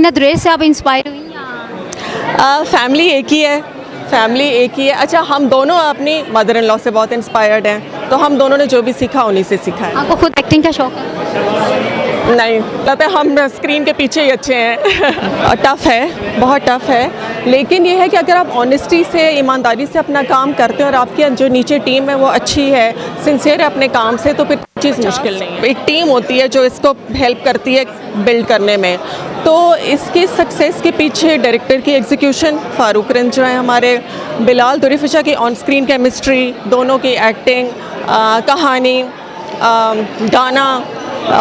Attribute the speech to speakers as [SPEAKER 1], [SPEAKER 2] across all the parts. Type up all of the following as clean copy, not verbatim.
[SPEAKER 1] मोमिना दुरेश से आप इंस्पायर हुई या?
[SPEAKER 2] फैमिली एक ही है, फैमिली एक ही है। अच्छा, हम दोनों अपनी मदर इन लॉ से बहुत इंस्पायर्ड हैं, तो हम दोनों ने जो भी सीखा उन्हीं से सीखा है।
[SPEAKER 1] आपको खुद एक्टिंग का शौक है?
[SPEAKER 2] नहीं, लगता है हम स्क्रीन के पीछे ही अच्छे हैं। टफ़ है, बहुत टफ़ है, लेकिन ये है कि अगर आप ऑनेस्टी से, ईमानदारी से अपना काम करते हैं और आपकी जो नीचे टीम है वो अच्छी है, सिंसियर है अपने काम से, तो फिर चीज़ मुश्किल नहीं है। एक टीम होती है जो इसको हेल्प करती है बिल्ड करने में। तो इसकी सक्सेस के पीछे डायरेक्टर की एग्जीक्यूशन, फारूक रंज जो है हमारे, बिलाल दुरीफिशा की ऑन स्क्रीन केमिस्ट्री, दोनों की एक्टिंग, कहानी, गाना,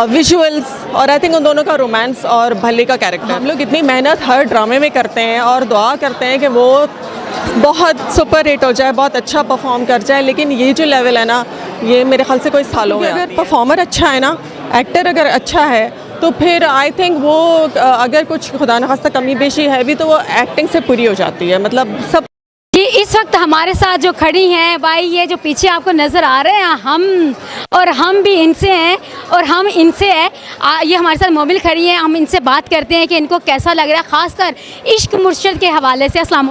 [SPEAKER 2] विजुअल्स, और आई थिंक उन दोनों का रोमांस और भल्ले का कैरेक्टर। हम लोग इतनी मेहनत हर ड्रामे में करते हैं और दुआ करते हैं कि वो बहुत सुपर हिट हो जाए, बहुत अच्छा परफॉर्म कर जाए, लेकिन ये जो लेवल है ना, ये मेरे ख्याल से कोई सालों में। अगर परफॉर्मर अच्छा है ना, एक्टर अगर अच्छा है, तो फिर आई थिंक वो अगर कुछ खुदा न खास्ता कमी बेशी है भी तो वो एक्टिंग से पूरी हो जाती है। मतलब सब
[SPEAKER 1] जी, इस वक्त हमारे साथ जो खड़ी हैं भाई, ये जो पीछे आपको नज़र आ रहे हैं, हम भी इनसे हैं और हम इनसे हैं। ये हमारे साथ मोबिल खड़ी हैं, हम इनसे बात करते हैं कि इनको कैसा लग रहा है, ख़ासकर इश्क मुर्शद के हवाले से। अस्सलाम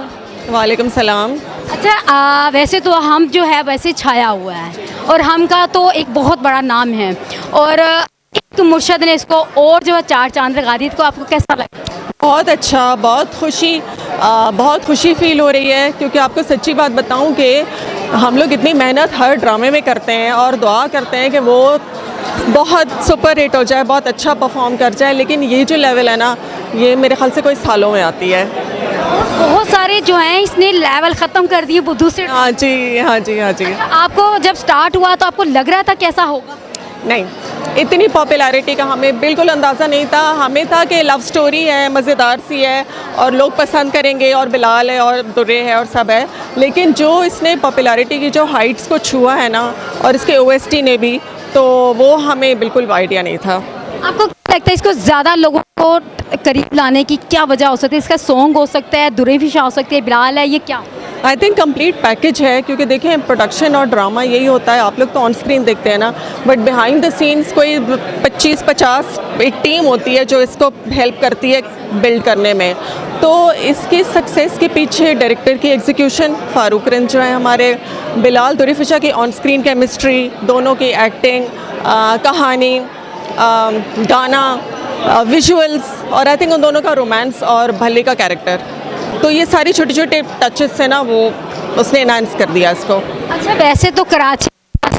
[SPEAKER 2] वालेकुम सलाम।
[SPEAKER 1] अच्छा, वैसे तो हम जो है वैसे छाया हुआ है और हम का तो एक बहुत बड़ा नाम है, और इश्क मुर्शद ने इसको और जो है चार चांद लगा दी। तो आपको कैसा लगा?
[SPEAKER 2] बहुत अच्छा, बहुत खुशी फील हो रही है, क्योंकि आपको सच्ची बात बताऊं कि हम लोग इतनी मेहनत हर ड्रामे में करते हैं और दुआ करते हैं कि वो बहुत सुपर हिट हो जाए, बहुत अच्छा परफॉर्म कर जाए, लेकिन ये जो लेवल है ना, ये मेरे ख्याल से कोई सालों में आती है।
[SPEAKER 1] बहुत सारे जो हैं इसने लेवल ख़त्म कर दिए दूसरे।
[SPEAKER 2] हाँ जी, हाँ जी, हाँ जी।
[SPEAKER 1] आपको जब स्टार्ट हुआ तो आपको लग रहा था कैसा होगा?
[SPEAKER 2] नहीं, इतनी पॉपुलैरिटी का हमें बिल्कुल अंदाज़ा नहीं था। हमें था कि लव स्टोरी है, मज़ेदार सी है और लोग पसंद करेंगे, और बिलाल है और दुर्रे है और सब है, लेकिन जो इसने पॉपुलैरिटी की जो हाइट्स को छुआ है ना, और इसके ओएसटी ने भी, तो वो हमें बिल्कुल आइडिया नहीं था।
[SPEAKER 1] आपको क्या लगता है इसको ज़्यादा लोगों को करीब लाने की क्या वजह हो सकती है? इसका सॉन्ग हो सकता है, दुरेफिशा हो सकती है, बिलाल है, ये क्या?
[SPEAKER 2] आई थिंक कंप्लीट पैकेज है, क्योंकि देखें प्रोडक्शन और ड्रामा यही होता है। आप लोग तो ऑन स्क्रीन देखते हैं ना, बट बिहाइंड द सीन्स कोई 25-50 एक टीम होती है जो इसको हेल्प करती है बिल्ड करने में। तो इसकी सक्सेस के पीछे डायरेक्टर की एग्जीक्यूशन, फारूक रंज जो है हमारे, बिलाल दुरीफिशा की ऑन स्क्रीन केमिस्ट्री, दोनों की एक्टिंग, कहानी, गाना, विजुअल्स, और आई थिंक उन दोनों का रोमांस और भल्ले का कैरेक्टर, तो ये सारी छोटे छोटे टचेस से ना वो उसने एनहांस कर दिया इसको।
[SPEAKER 1] अच्छा, वैसे तो कराची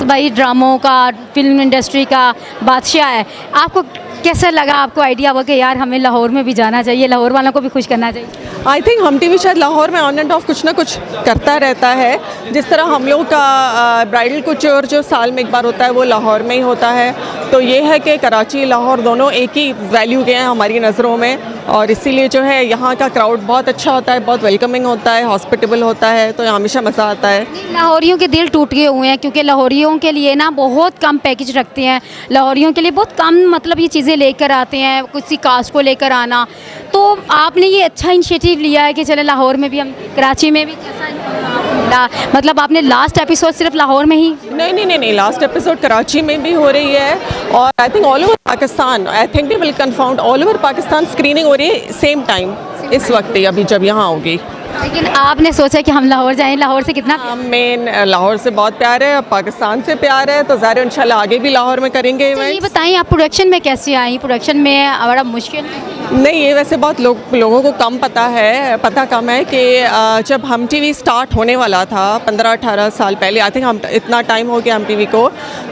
[SPEAKER 1] भाई ड्रामों का, फिल्म इंडस्ट्री का बादशाह है। आपको कैसा लगा? आपको आइडिया हुआ कि यार हमें लाहौर में भी जाना चाहिए, लाहौर वालों को भी खुश करना चाहिए?
[SPEAKER 2] आई थिंक हम टीवी शायद लाहौर में ऑन एंड ऑफ कुछ ना कुछ करता रहता है। जिस तरह हम लोग का ब्राइडल कुचोर जो साल में एक बार होता है वो लाहौर में ही होता है, तो ये है कि कराची लाहौर दोनों एक ही वैल्यू के हैं हमारी नज़रों में, और इसीलिए जो है यहाँ का क्राउड बहुत अच्छा होता है, बहुत वेलकमिंग होता है, हॉस्पिटेबल होता है, तो हमेशा मज़ा आता है।
[SPEAKER 1] लाहौरियों के दिल टूट गए हुए हैं, क्योंकि लाहौरियों के लिए ना बहुत कम पैकेज रखते हैं, लाहौरियों के लिए बहुत कम मतलब ये चीज़ें लेकर आते हैं, किसी कास्ट को लेकर आना। तो आपने ये अच्छा इनिशिएटिव लिया है कि चले लाहौर में भी, हम कराची में भी कैसा मिला? मतलब आपने लास्ट एपिसोड सिर्फ लाहौर में ही?
[SPEAKER 2] नहीं, लास्ट एपिसोड कराची में भी हो रही है, और I think all over Pakistan, I think we will confirm all over Pakistan screening हो रही है सेम टाइम इस वक्त ही, अभी जब यहाँ होगी।
[SPEAKER 1] लेकिन आपने सोचा कि हम लाहौर जाएं? लाहौर से कितना
[SPEAKER 2] मेन लाहौर से बहुत प्यार है, पाकिस्तान से प्यार है, तो ज़ाहिर इंशाल्लाह आगे भी लाहौर में करेंगे।
[SPEAKER 1] ये बताइए, आप प्रोडक्शन में कैसे आई? प्रोडक्शन में बड़ा मुश्किल?
[SPEAKER 2] नहीं, ये वैसे बहुत लोगों को पता कम है कि जब हम टीवी स्टार्ट होने वाला था 15-18 साल पहले, आई थिंक हम इतना टाइम हो गया हम टीवी को,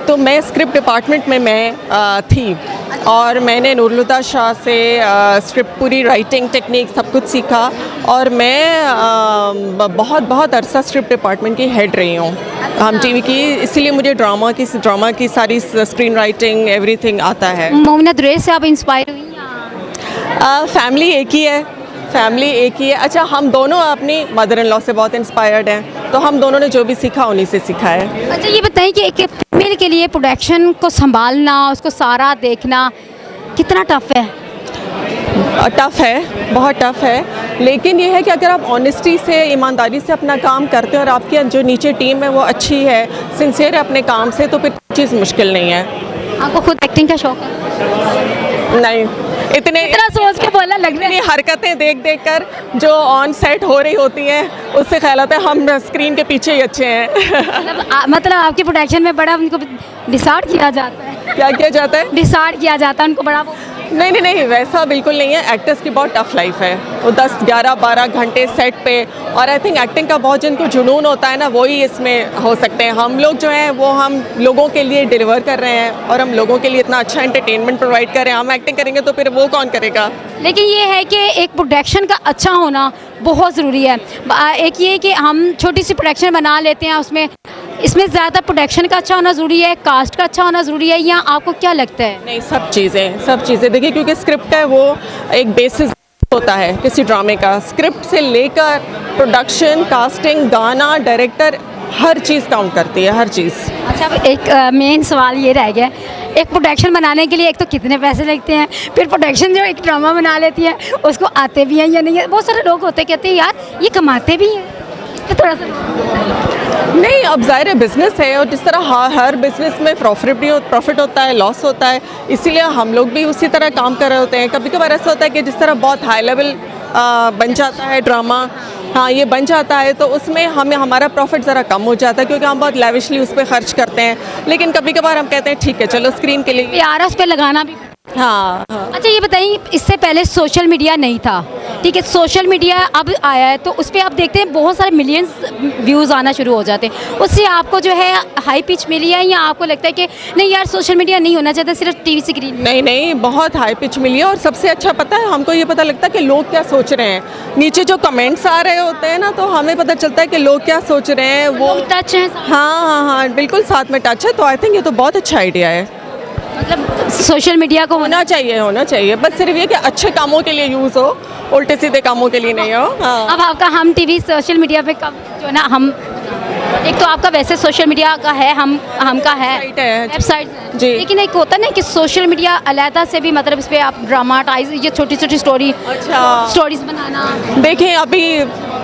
[SPEAKER 2] तो मैं स्क्रिप्ट डिपार्टमेंट में मैं थी, और मैंने नूरुल्हुदा शाह से स्क्रिप्ट पूरी राइटिंग टेक्निक सब कुछ सीखा, और मैं बहुत अरसा स्क्रिप्ट डिपार्टमेंट की हेड रही हूँ हम टीवी की, इसीलिए मुझे ड्रामा की सारी स्क्रीन राइटिंग एवरीथिंग आता है।
[SPEAKER 1] मोमिना दुरेश से आप इंस्पायर हुई या?
[SPEAKER 2] फैमिली एक ही है, फैमिली एक ही है। अच्छा, हम दोनों अपनी मदर इन लॉ से बहुत इंस्पायर्ड हैं, तो हम दोनों ने जो भी सीखा उन्हीं से सीखा है।
[SPEAKER 1] अच्छा, ये बताइए कि एक फीमेल के लिए प्रोडक्शन को संभालना, उसको सारा देखना कितना टफ है?
[SPEAKER 2] टफ़ है, बहुत टफ़ है, लेकिन ये है कि अगर आप ऑनेस्टी से, ईमानदारी से अपना काम करते हैं और आपकी जो नीचे टीम है वो अच्छी है, सिंसियर है अपने काम से, तो फिर चीज़ मुश्किल नहीं है।
[SPEAKER 1] आपको खुद एक्टिंग का शौक है?
[SPEAKER 2] नहीं, इतने
[SPEAKER 1] इतना सोच के बोला लग रहा है।
[SPEAKER 2] इतनी हरकतें देख देख कर जो ऑन सेट हो रही होती हैं उससे ख्याल आता है हम स्क्रीन के पीछे ही अच्छे हैं।
[SPEAKER 1] मतलब आपकी प्रोडक्शन में बड़ा उनको डिसाइड किया जाता है,
[SPEAKER 2] क्या किया जाता है?
[SPEAKER 1] डिसाइड किया जाता है उनको बड़ा वो।
[SPEAKER 2] नहीं नहीं नहीं, वैसा बिल्कुल नहीं है। एक्टर्स की बहुत टफ लाइफ है, वो 10 11 12 घंटे सेट पे, और आई थिंक एक्टिंग का बहुत जिनको जुनून होता है ना वही इसमें हो सकते हैं। हम लोग जो हैं वो हम लोगों के लिए डिलीवर कर रहे हैं और हम लोगों के लिए इतना अच्छा एंटरटेनमेंट प्रोवाइड कर रहे हैं। हम एक्टिंग करेंगे तो फिर वो कौन करेगा?
[SPEAKER 1] लेकिन ये है कि एक प्रोडक्शन का अच्छा होना बहुत ज़रूरी है। एक ये कि हम छोटी सी प्रोडक्शन बना लेते हैं, उसमें इसमें ज़्यादा प्रोडक्शन का अच्छा होना ज़रूरी है, कास्ट का अच्छा होना ज़रूरी है, या आपको क्या लगता है?
[SPEAKER 2] नहीं, सब चीज़ें देखिए, क्योंकि स्क्रिप्ट है वो एक बेसिस होता है किसी ड्रामे का। स्क्रिप्ट से लेकर प्रोडक्शन, कास्टिंग, गाना, डायरेक्टर, हर चीज़ काउंट करती है, हर चीज़।
[SPEAKER 1] अच्छा, अब एक मेन सवाल ये रह गया, एक प्रोडक्शन बनाने के लिए एक तो कितने पैसे लगते हैं, फिर प्रोडक्शन जो एक ड्रामा बना लेती है उसको आते भी हैं या नहीं है? बहुत सारे लोग होते कहते हैं यार ये कमाते भी हैं, इस पर थोड़ा सा।
[SPEAKER 2] नहीं, अब ज़ाहिर है बिज़नेस है, और जिस तरह हर बिज़नेस में प्रॉफिट होता है, लॉस होता है, इसीलिए हम लोग भी उसी तरह काम कर रहे होते हैं। कभी कभार ऐसा होता है कि जिस तरह बहुत हाई लेवल बन जाता है ड्रामा, हाँ ये बन जाता है, तो उसमें हमें हमारा प्रॉफिट ज़रा कम हो जाता है क्योंकि हम बहुत लेविशली उस पर खर्च करते हैं। लेकिन कभी कभार हम कहते हैं ठीक है चलो स्क्रीन के लिए,
[SPEAKER 1] प्यार उस पर लगाना भी।
[SPEAKER 2] हाँ हाँ।
[SPEAKER 1] अच्छा ये बताइए, इससे पहले सोशल मीडिया नहीं था, ठीक है, सोशल मीडिया अब आया है तो उस पर आप देखते हैं बहुत सारे मिलियंस व्यूज़ आना शुरू हो जाते हैं, उससे आपको जो है हाई पिच मिली है, या आपको लगता है कि नहीं यार सोशल मीडिया नहीं होना चाहिए, सिर्फ टीवी स्क्रीन?
[SPEAKER 2] नहीं नहीं, बहुत हाई पिच मिली है, और सबसे अच्छा पता है हमको ये पता लगता है कि लोग क्या सोच रहे हैं। नीचे जो कमेंट्स आ रहे होते हैं ना, तो हमें पता चलता है कि लोग क्या सोच रहे हैं। वो
[SPEAKER 1] टच है,
[SPEAKER 2] हाँ हाँ हाँ, बिल्कुल साथ में टच है। तो आई थिंक ये तो बहुत अच्छा आइडिया है।
[SPEAKER 1] मतलब सोशल मीडिया को
[SPEAKER 2] होना चाहिए, बस सिर्फ ये कि अच्छे कामों के लिए यूज़ हो, उल्टे सीधे कामों के लिए नहीं हो। हाँ।
[SPEAKER 1] अब आपका हम टीवी सोशल मीडिया पे कब जो है ना, हम एक तो आपका वैसे सोशल मीडिया का है, हम का है
[SPEAKER 2] वेबसाइट है
[SPEAKER 1] वेबसाइट
[SPEAKER 2] जी।
[SPEAKER 1] लेकिन एक होता है ना कि सोशल मीडिया अलहदा से भी, मतलब इस पर आप ड्रामाटाइज, ये छोटी छोटी स्टोरीज बनाना।
[SPEAKER 2] देखें अभी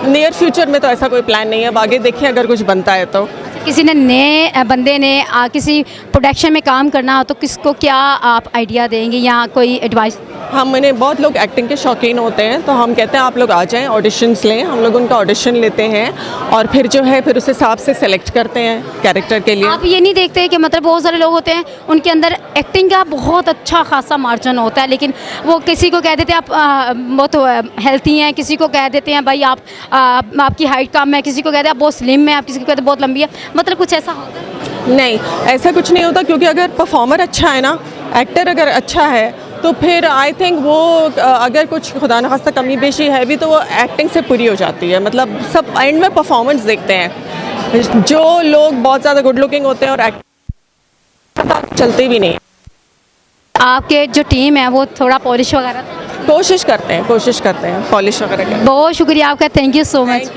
[SPEAKER 2] नियर फ्यूचर में तो ऐसा कोई प्लान नहीं है, अब आगे देखें अगर कुछ बनता है तो।
[SPEAKER 1] किसी ने नए बंदे ने किसी प्रोडक्शन में काम करना हो तो किसको क्या आप आइडिया देंगे या कोई एडवाइस?
[SPEAKER 2] मैंने बहुत लोग एक्टिंग के शौकीन होते हैं, तो हम कहते हैं आप लोग आ जाएं, ऑडिशंस लें। हम लोग उनका ऑडिशन लेते हैं और फिर जो है फिर उस हिसाब से सेलेक्ट करते हैं कैरेक्टर के लिए।
[SPEAKER 1] आप ये नहीं देखते कि मतलब बहुत सारे लोग होते हैं उनके अंदर एक्टिंग का बहुत अच्छा खासा मार्जिन होता है, लेकिन वो किसी को कह देते हैं आप बहुत हेल्थी हैं, किसी को कह देते हैं भाई आप आपकी हाइट कम है, किसी को कहते हैं आप बहुत स्लिम है, आप किसी को कहते हैं बहुत लंबी है, मतलब कुछ ऐसा होता है?
[SPEAKER 2] नहीं, ऐसा कुछ नहीं होता, क्योंकि अगर परफॉर्मर अच्छा है ना, एक्टर अगर अच्छा है, तो फिर आई थिंक वो अगर कुछ खुदा न खास्ता कमी पेशी है भी तो वो एक्टिंग से पूरी हो जाती है। मतलब सब एंड में परफॉर्मेंस देखते हैं। जो लोग बहुत ज़्यादा गुड लुकिंग होते हैं और एक्टिंग चलते भी नहीं।
[SPEAKER 1] आपके जो टीम है वो थोड़ा पॉलिश वगैरह
[SPEAKER 2] कोशिश करते हैं पॉलिश वगैरह की।
[SPEAKER 1] बहुत शुक्रिया आपका, थैंक यू सो मच।